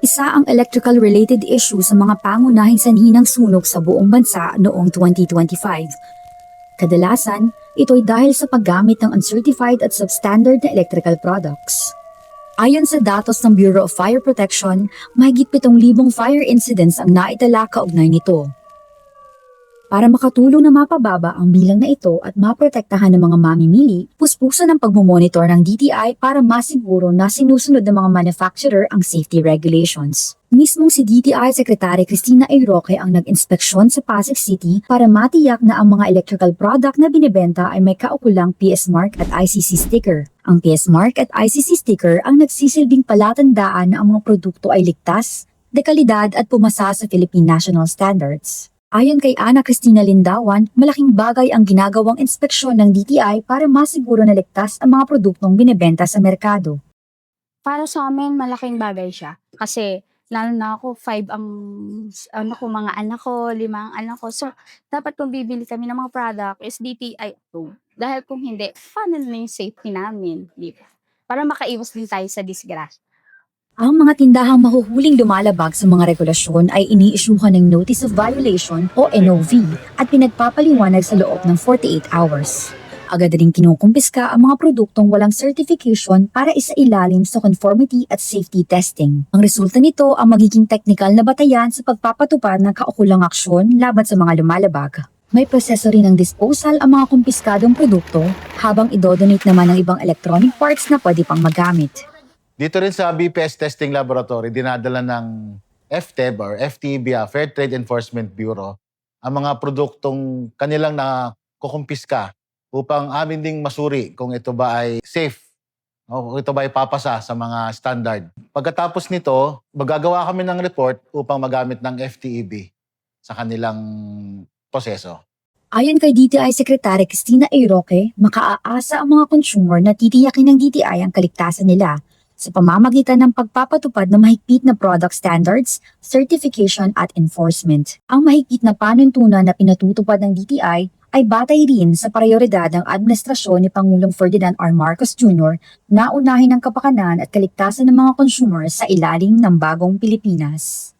Isa ang electrical-related issue sa mga pangunahing sanhi ng sunog sa buong bansa noong 2025. Kadalasan, ito'y dahil sa paggamit ng uncertified at substandard na electrical products. Ayon sa datos ng Bureau of Fire Protection, mahigit 7,000 fire incidents ang naitala kaugnay nito. Para makatulong na mapababa ang bilang na ito at maprotektahan ng mga mamimili, puspusan ang pagmumonitor ng DTI para masiguro na sinusunod ng mga manufacturer ang safety regulations. Mismong si DTI Secretary Cristina A. Roque ang nag-inspeksyon sa Pasig City para matiyak na ang mga electrical product na binibenta ay may kaukulang PS Mark at ICC sticker. Ang PS Mark at ICC sticker ang nagsisilbing palatandaan na ang mga produkto ay ligtas, dekalidad at pumasa sa Philippine National Standards. Ayon kay Ana Cristina Lindawan, malaking bagay ang ginagawang inspeksyon ng DTI para masiguro na ligtas ang mga produktong binebenta sa merkado. Para sa amin malaking bagay siya kasi lalo na ako 5 ang mga anak ko, 5 ang anak ko. So, dapat kung bibili kami ng mga product is DTI approved. Dahil kung hindi, paano na yung safety namin, di ba? Para makaiwas din tayo sa disgrasya. Ang mga tindahang mahuhuling lumalabag sa mga regulasyon ay ini-issuehan ng Notice of Violation o NOV at pinagpapaliwanag sa loob ng 48 hours. Agad rin kinukumpiska ang mga produktong walang certification para isailalim sa conformity at safety testing. Ang resulta nito ang magiging technical na batayan sa pagpapatupad ng kaukulang aksyon laban sa mga lumalabag. May proseso rin ng disposal ang mga kumpiskadong produkto habang idodonate naman ng ibang electronic parts na pwede pang magamit. Dito rin sa BPS Testing Laboratory, dinadala ng FTEB or FTEB, Fair Trade Enforcement Bureau, ang mga produktong kanilang nakukumpiska upang amin ding masuri kung ito ba ay safe o kung ito ba ay papasa sa mga standard. Pagkatapos nito, magagawa kami ng report upang magamit ng FTEB sa kanilang proseso. Ayon kay DTI Secretary Cristina A. Roque, makaaasa ang mga consumer na titiyakin ng DTI ang kaligtasan nila sa pamamagitan ng pagpapatupad ng mahigpit na product standards, certification at enforcement. Ang mahigpit na panuntunan na pinatutupad ng DTI ay batay rin sa prioridad ng administrasyon ni Pangulong Ferdinand R. Marcos Jr. na unahin ang kapakanan at kaligtasan ng mga consumer sa ilalim ng bagong Pilipinas.